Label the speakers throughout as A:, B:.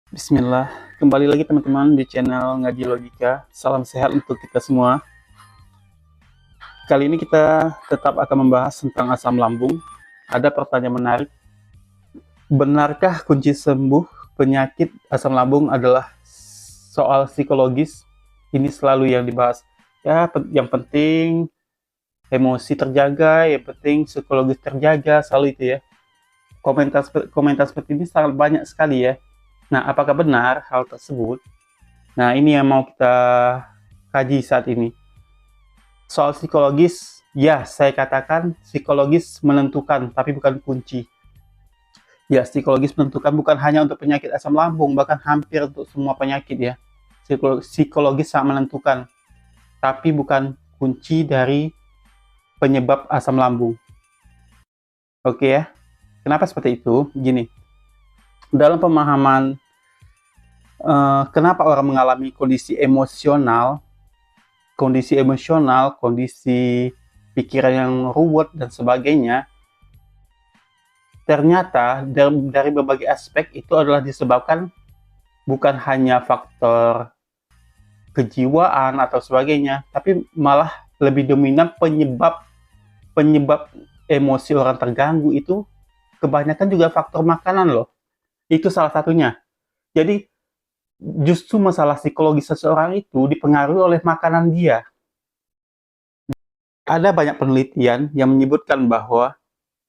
A: Bismillah, kembali lagi teman-teman di channel Ngaji Logika. Salam sehat untuk kita semua. Kali ini kita tetap akan membahas tentang asam lambung. Ada pertanyaan menarik. Benarkah kunci sembuh penyakit asam lambung adalah soal psikologis? Ini selalu yang dibahas. Ya, yang penting emosi terjaga, yang penting psikologis terjaga, selalu itu ya. Komentar seperti ini sangat banyak sekali ya. Nah, apakah benar hal tersebut? Nah, ini yang mau kita kaji saat ini. Soal psikologis, ya saya katakan psikologis menentukan, tapi bukan kunci. Ya, psikologis menentukan bukan hanya untuk penyakit asam lambung, bahkan hampir untuk semua penyakit ya. Psikologis sangat menentukan, tapi bukan kunci dari penyebab asam lambung. Oke ya, kenapa seperti itu? Gini, dalam pemahaman kenapa orang mengalami kondisi pikiran yang ruwet dan sebagainya, ternyata dari berbagai aspek itu adalah disebabkan bukan hanya faktor kejiwaan atau sebagainya, tapi malah lebih dominan penyebab emosi orang terganggu itu kebanyakan juga faktor makanan loh. Itu salah satunya. Jadi justru masalah psikologis seseorang itu dipengaruhi oleh makanan dia. Ada banyak penelitian yang menyebutkan bahwa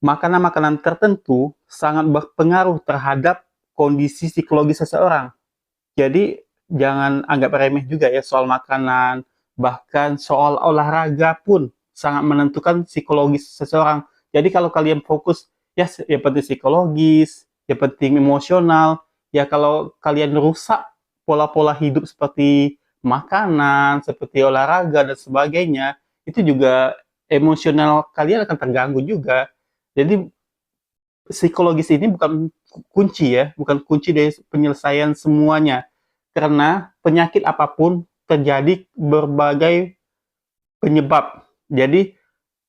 A: makanan-makanan tertentu sangat berpengaruh terhadap kondisi psikologis seseorang. Jadi jangan anggap remeh juga ya soal makanan, bahkan soal olahraga pun sangat menentukan psikologis seseorang. Jadi kalau kalian fokus ya yang penting psikologis, yang penting emosional, ya kalau kalian rusak pola-pola hidup seperti makanan, seperti olahraga dan sebagainya, itu juga emosional kalian akan terganggu juga. Jadi psikologis ini bukan kunci ya, bukan kunci dari penyelesaian semuanya. Karena penyakit apapun terjadi berbagai penyebab. Jadi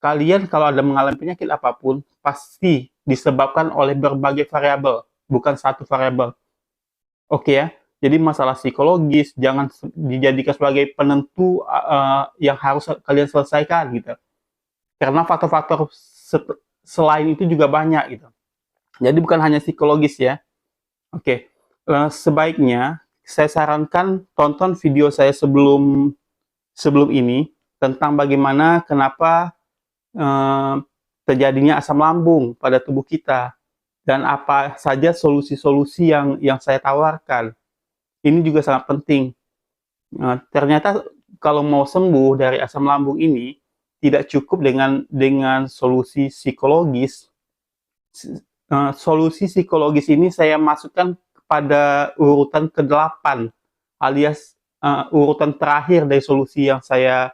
A: kalian kalau ada mengalami penyakit apapun pasti disebabkan oleh berbagai variabel, bukan satu variabel. Oke ya. Jadi masalah psikologis jangan dijadikan sebagai penentu yang harus kalian selesaikan gitu. Karena faktor-faktor selain itu juga banyak gitu. Jadi bukan hanya psikologis ya. Oke, sebaiknya saya sarankan tonton video saya sebelum sebelum ini tentang bagaimana kenapa eh, terjadinya asam lambung pada tubuh kita dan apa saja solusi-solusi yang saya tawarkan. Ini juga sangat penting. Ternyata kalau mau sembuh dari asam lambung ini tidak cukup dengan solusi psikologis. Solusi psikologis ini saya masukkan pada urutan ke-8 alias urutan terakhir dari solusi yang saya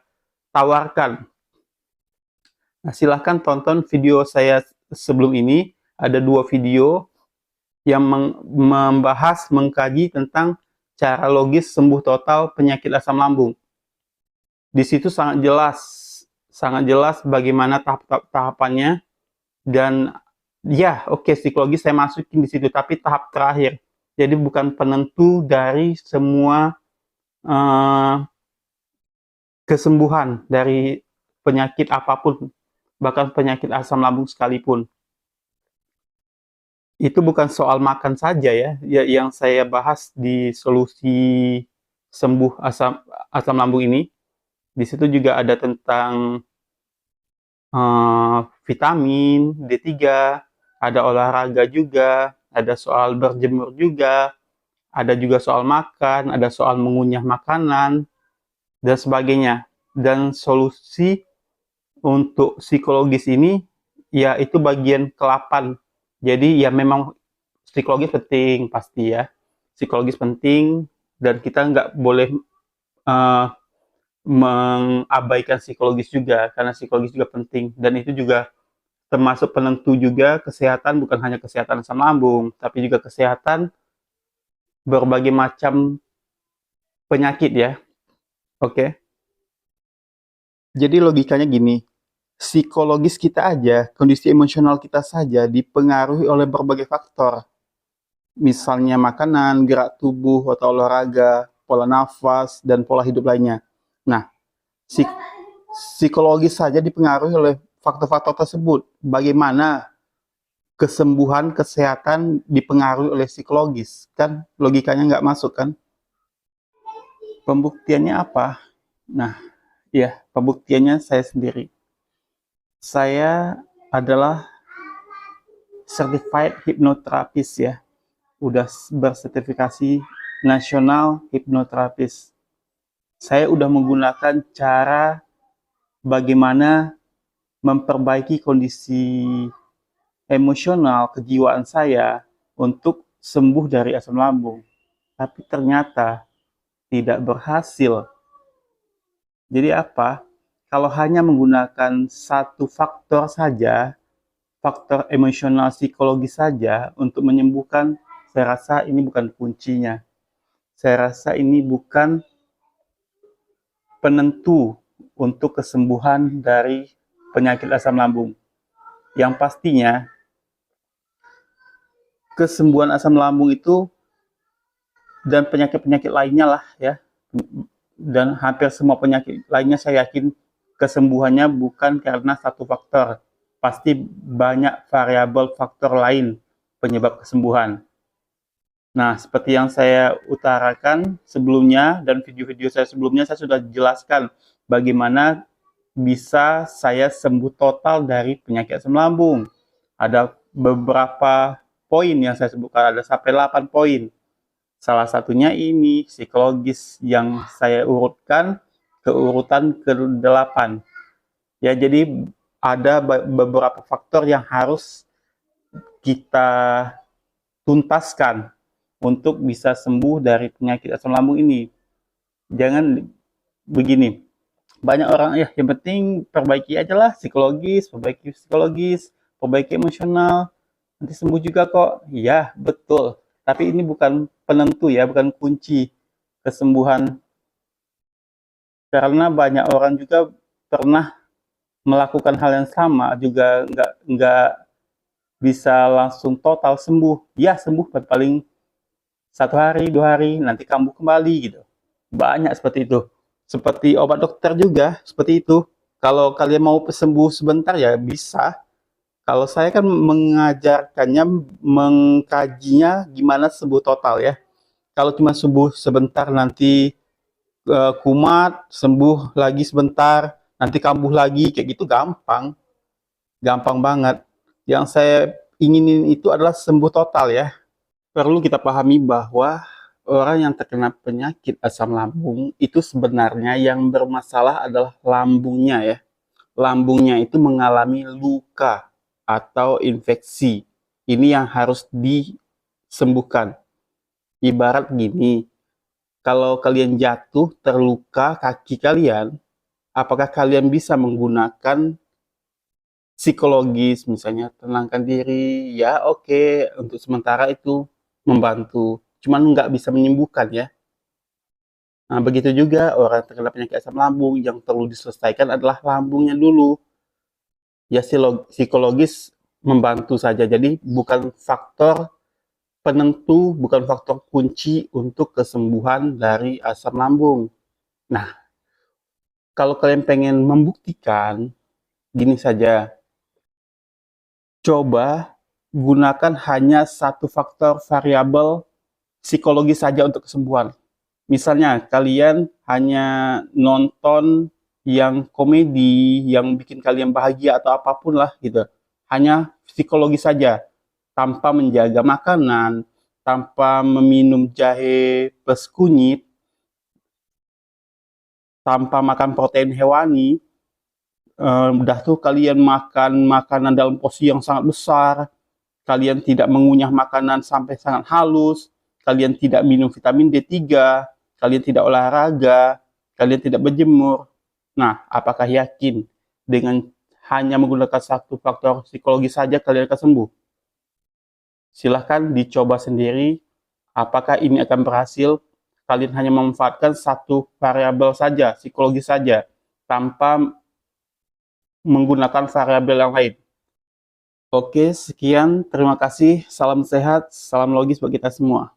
A: tawarkan. Nah, silahkan tonton video saya sebelum ini. Ada 2 video yang membahas, mengkaji tentang cara logis sembuh total penyakit asam lambung. Di situ sangat jelas bagaimana tahapannya dan ya oke, psikologis saya masukin di situ, tapi tahap terakhir. Jadi bukan penentu dari semua kesembuhan dari penyakit apapun, bahkan penyakit asam lambung sekalipun. Itu bukan soal makan saja ya yang saya bahas di solusi sembuh asam lambung ini. Di situ juga ada tentang vitamin D3, ada olahraga juga, ada soal berjemur juga, ada juga soal makan, ada soal mengunyah makanan, dan sebagainya. Dan solusi untuk psikologis ini, ya itu bagian ke-8. Jadi ya memang psikologis penting pasti ya. Psikologis penting dan kita nggak boleh uh, mengabaikan psikologis juga, karena psikologis juga penting. Dan itu juga termasuk penentu juga kesehatan, bukan hanya kesehatan asam lambung, tapi juga kesehatan berbagai macam penyakit ya. Oke. Jadi logikanya gini, psikologis kita aja, kondisi emosional kita saja dipengaruhi oleh berbagai faktor. misalnya makanan, gerak tubuh atau olahraga, pola nafas, dan pola hidup lainnya. Nah, psikologis saja dipengaruhi oleh faktor-faktor tersebut. Bagaimana kesembuhan, kesehatan dipengaruhi oleh psikologis? Kan logikanya nggak masuk kan? Pembuktiannya apa? Nah, ya, pembuktiannya saya sendiri. Saya adalah certified hypnotherapist ya. Udah bersertifikasi nasional hipnoterapis. Saya udah menggunakan cara bagaimana memperbaiki kondisi emosional kejiwaan saya untuk sembuh dari asam lambung. Tapi ternyata tidak berhasil. Jadi apa? Kalau hanya menggunakan satu faktor saja, faktor emosional psikologis saja untuk menyembuhkan, saya rasa ini bukan kuncinya. Saya rasa ini bukan penentu untuk kesembuhan dari penyakit asam lambung. Yang pastinya, kesembuhan asam lambung itu dan penyakit-penyakit lainnya lah ya, dan hampir semua penyakit lainnya saya yakin kesembuhannya bukan karena satu faktor. Pasti banyak variabel faktor lain penyebab kesembuhan. Nah, seperti yang saya utarakan sebelumnya dan video-video saya sebelumnya, saya sudah jelaskan bagaimana bisa saya sembuh total dari penyakit asam lambung. Ada beberapa poin yang saya sebutkan, ada sampai 8 poin. Salah satunya ini psikologis yang saya urutkan ke urutan ke-8. Ya, jadi ada beberapa faktor yang harus kita tuntaskan untuk bisa sembuh dari penyakit asam lambung ini. Jangan begini, banyak orang ya yang penting perbaiki aja lah psikologis, perbaiki emosional, nanti sembuh juga kok. Ya betul, tapi ini bukan penentu ya, bukan kunci kesembuhan, karena banyak orang juga pernah melakukan hal yang sama juga nggak bisa langsung total sembuh. Ya sembuh paling 1 hari 2 hari nanti kambuh kembali gitu. Banyak seperti itu. Seperti obat dokter juga seperti itu. Kalau kalian mau sembuh sebentar ya bisa. Kalau saya kan mengajarkannya, mengkajinya gimana sembuh total ya. Kalau cuma sembuh sebentar nanti kumat, sembuh lagi sebentar, nanti kambuh lagi, kayak gitu gampang. Gampang banget. Yang saya inginin itu adalah sembuh total ya. Perlu kita pahami bahwa orang yang terkena penyakit asam lambung itu sebenarnya yang bermasalah adalah lambungnya ya. Lambungnya itu mengalami luka atau infeksi. Ini yang harus disembuhkan. Ibarat gini, kalau kalian jatuh terluka kaki kalian, apakah kalian bisa menggunakan psikologis, misalnya tenangkan diri, ya oke, untuk sementara itu membantu, cuman nggak bisa menyembuhkan ya. Nah, begitu juga orang terkena penyakit asam lambung, yang perlu diselesaikan adalah lambungnya dulu. Ya psikologis membantu saja, jadi bukan faktor penentu, bukan faktor kunci untuk kesembuhan dari asam lambung. Nah, kalau kalian pengen membuktikan, gini saja, coba gunakan hanya satu faktor variabel psikologis saja untuk kesembuhan. Misalnya kalian hanya nonton yang komedi, yang bikin kalian bahagia atau apapun lah gitu. Hanya psikologis saja, tanpa menjaga makanan, tanpa meminum jahe plus kunyit, tanpa makan protein hewani. Udah tuh kalian makan makanan dalam porsi yang sangat besar, kalian tidak mengunyah makanan sampai sangat halus, kalian tidak minum vitamin D3, kalian tidak olahraga, kalian tidak berjemur. Nah, apakah yakin dengan hanya menggunakan satu faktor psikologi saja kalian akan sembuh? Silahkan dicoba sendiri, apakah ini akan berhasil. Kalian hanya memanfaatkan satu variabel saja, psikologi saja, tanpa menggunakan variabel yang lain. Oke, sekian. Terima kasih. Salam sehat, salam logis buat kita semua.